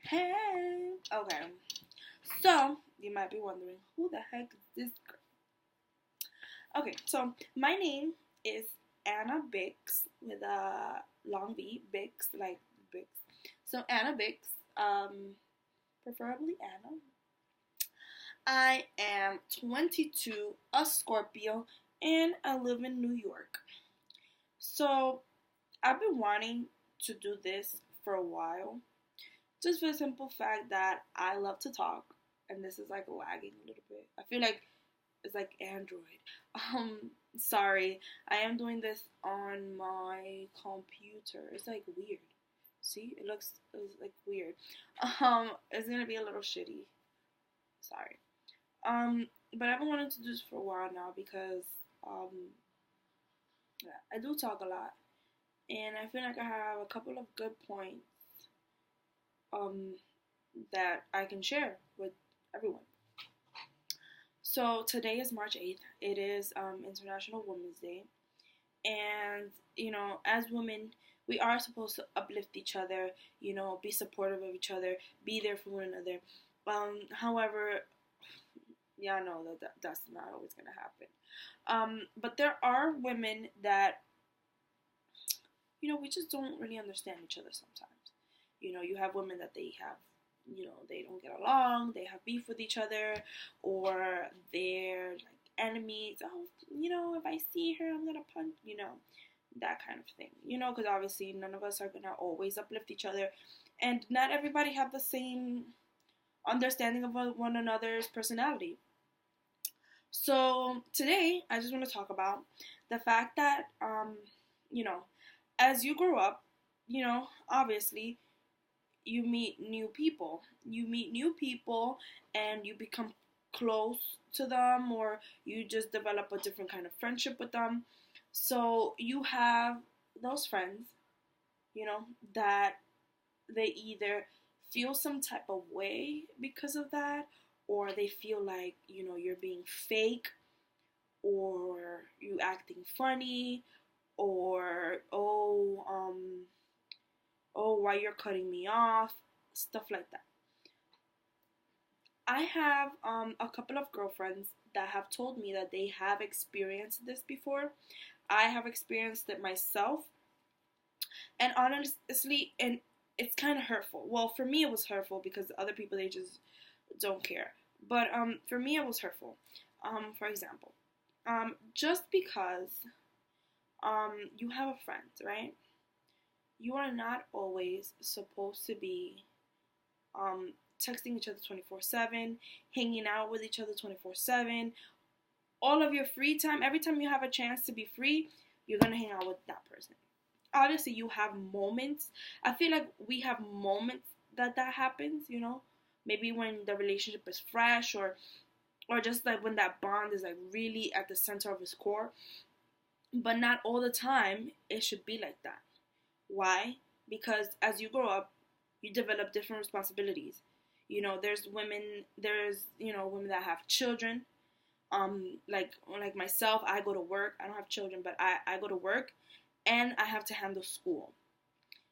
Hey. Okay. So, you might be wondering, who the heck is this girl? Okay, so my name is Anna Bix with a long B, Bix, like Bix. So Anna Bix, preferably Anna. I am 22, a Scorpio, and I live in New York. So I've been wanting to do this for a while, just for the simple fact that I love to talk, and this is like lagging a little bit. I feel like it's like Android. Sorry, I am doing this on my computer. It's like weird. See, it's like weird. It's gonna be a little shitty. Sorry. But I've been wanting to do this for a while now because yeah, I do talk a lot, and I feel like I have a couple of good points um that I can share with everyone. So today is March 8th. It is International Women's Day. And, as women, we are supposed to uplift each other, be supportive of each other, be there for one another. However, yeah, I know that's not always going to happen. But there are women that, we just don't really understand each other sometimes. You have women that they have they don't get along, they have beef with each other, or they're like enemies. Oh, if I see her, I'm gonna punch, that kind of thing. Because obviously none of us are gonna always uplift each other, and not everybody have the same understanding of one another's personality. So today, I just want to talk about the fact that, you know, as you grow up, obviously you meet new people. You meet new people and you become close to them, or you just develop a different kind of friendship with them. So you have those friends, you know, that they either feel some type of way because of that, or they feel like, you're being fake, or you acting funny, or oh, why you're cutting me off, stuff like that. I have a couple of girlfriends that have told me that they have experienced this before. I have experienced it myself, and honestly, and it's kind of hurtful. Well, for me, it was hurtful because other people, they just don't care. But for me, it was hurtful. For example, just because you have a friend, right? You are not always supposed to be texting each other 24/7, hanging out with each other 24/7. All of your free time, every time you have a chance to be free, you're gonna hang out with that person. Obviously, you have moments. I feel like we have moments that happens. Maybe when the relationship is fresh, or just like when that bond is like really at the center of its core. But not all the time it should be like that. Why? Because as you grow up, you develop different responsibilities. There's women that have children. Like myself, I go to work. I don't have children, but I go to work, and I have to handle school.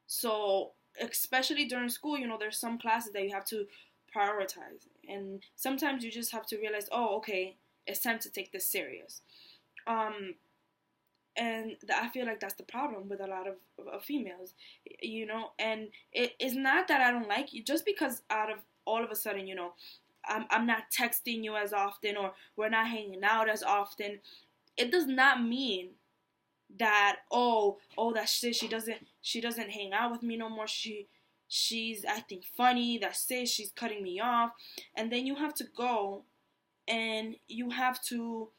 So especially during school, there's some classes that you have to prioritize, and sometimes you just have to realize, oh, okay, it's time to take this serious. Um, and I feel like that's the problem with a lot of females, and it is not that I don't like you, just because out of all of a sudden, I'm not texting you as often, or we're not hanging out as often. It does not mean that, that's it, she doesn't hang out with me no more, she's acting funny, that's it, she's cutting me off. And then you have to go, and you have to,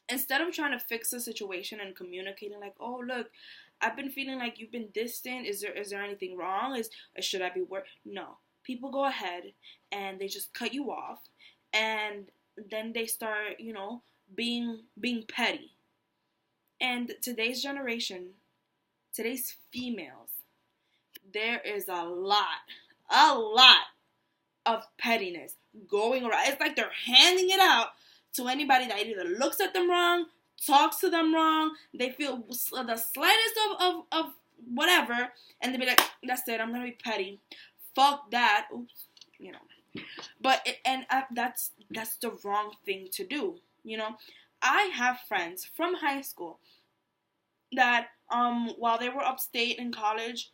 instead of trying to fix the situation and communicating like, oh, look, I've been feeling like you've been distant, is there anything wrong, should I be worried? No, people go ahead and they just cut you off, and then they start, being petty. And today's generation, today's females, there is a lot of pettiness going around. It's like they're handing it out to anybody that either looks at them wrong, talks to them wrong, they feel the slightest of whatever, and they be like, that's it, I'm gonna be petty. fuck that. Oops, But that's the wrong thing to do. I have friends from high school that while they were upstate in college,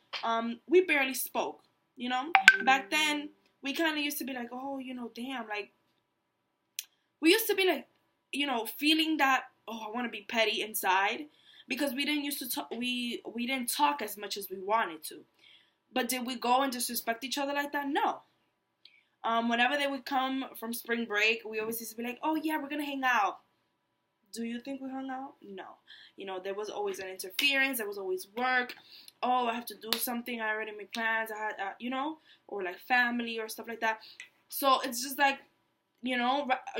we barely spoke. Back then we kind of used to be like, oh, damn, like we used to be like, feeling that, oh, I want to be petty inside, because we didn't used to talk. We didn't talk as much as we wanted to. But did we go and disrespect each other like that? No. Whenever they would come from spring break, we always used to be like, oh yeah, we're gonna hang out. Do you think we hung out? No. There was always an interference. There was always work. Oh, I have to do something. I already made plans. I had, or like family or stuff like that. So it's just like,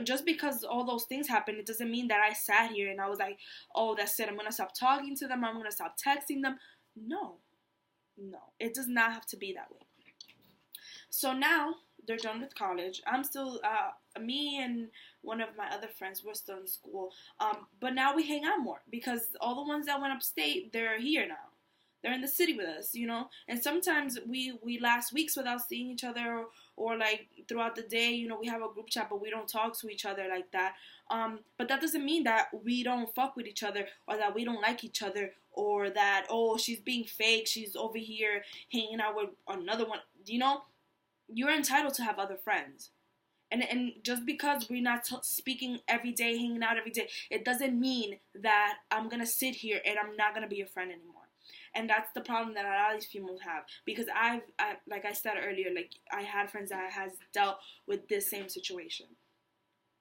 just because all those things happened, it doesn't mean that I sat here and I was like, oh, that's it. I'm going to stop talking to them. I'm going to stop texting them. No. It does not have to be that way. So now they're done with college. I'm still, me and one of my other friends, we're still in school. But now we hang out more because all the ones that went upstate, they're here now. They're in the city with us, And sometimes we last weeks without seeing each other, or like throughout the day, we have a group chat, but we don't talk to each other like that. But that doesn't mean that we don't fuck with each other, or that we don't like each other, or that, oh, she's being fake, she's over here hanging out with another one. You're entitled to have other friends. And just because we're not speaking every day, hanging out every day, it doesn't mean that I'm going to sit here and I'm not going to be your friend anymore. And that's the problem that a lot of these females have. Because I like I said earlier, like I had friends that has dealt with this same situation.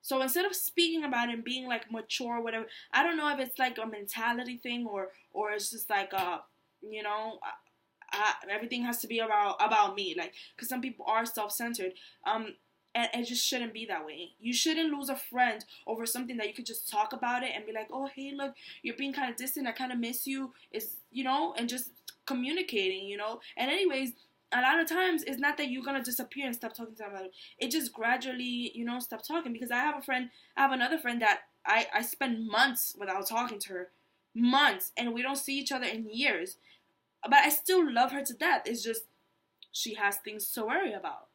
So instead of speaking about it and being like mature or whatever, I don't know if it's like a mentality thing or it's just like everything has to be about me, like, because some people are self-centered. And it just shouldn't be that way. You shouldn't lose a friend over something that you could just talk about it and be like, oh, hey, look, you're being kind of distant. I kind of miss you. And just communicating, And anyways, a lot of times it's not that you're going to disappear and stop talking to them about it. It just gradually, stop talking. Because I have another friend that I spend months without talking to her. Months. And we don't see each other in years. But I still love her to death. It's just she has things to worry about,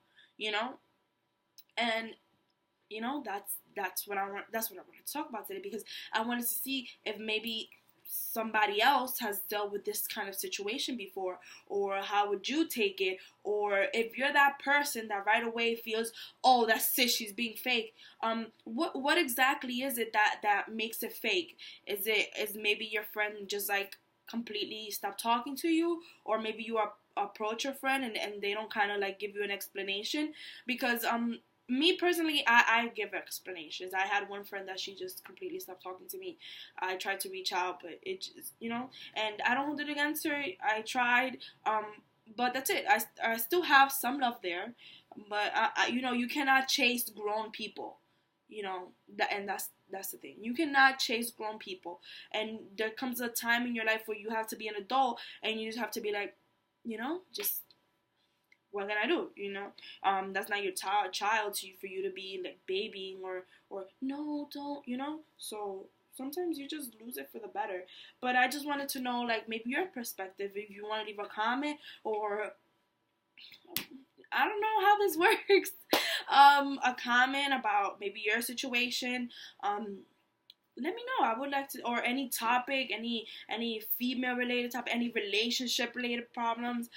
And that's what I want to talk about today, because I wanted to see if maybe somebody else has dealt with this kind of situation before, or how would you take it, or if you're that person that right away feels, oh, that's it, she's being fake. What exactly is it that makes it fake? Is maybe your friend just like completely stop talking to you, or maybe you approach your friend and they don't kind of like give you an explanation? Because me personally, I give explanations. I had one friend that she just completely stopped talking to me. I tried to reach out, but it just, and I don't hold it against her. I tried, but that's it. I still have some love there, but you cannot chase grown people, and that's the thing. You cannot chase grown people, and there comes a time in your life where you have to be an adult, and you just have to be like, just, what can I do? That's not your child for you to be like babying or no, don't, So sometimes you just lose it for the better. But I just wanted to know, like, maybe your perspective, if you want to leave a comment, or I don't know how this works. A comment about maybe your situation. Let me know. I would like to, or any topic, any female related topic, any relationship related problems.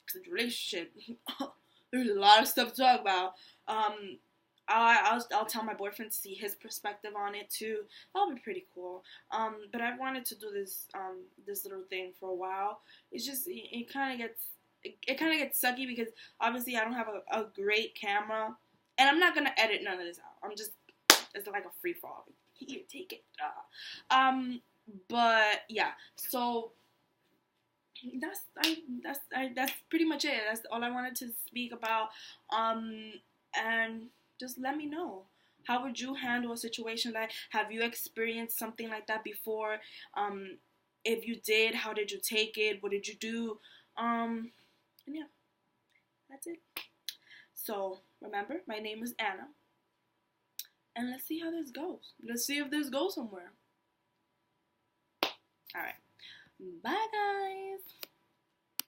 Because relationship, there's a lot of stuff to talk about. I'll tell my boyfriend to see his perspective on it too. That'll be pretty cool. But I've wanted to do this little thing for a while. It's just it kind of gets sucky because obviously I don't have a great camera, and I'm not gonna edit none of this out. It's like a free for all. Here, take it. But yeah, so. That's pretty much it. That's all I wanted to speak about. And just let me know. How would you handle a situation like? Have you experienced something like that before? If you did, how did you take it? What did you do? And yeah, that's it. So remember, my name is Anna, and let's see how this goes. Let's see if this goes somewhere. All right. Bye, guys.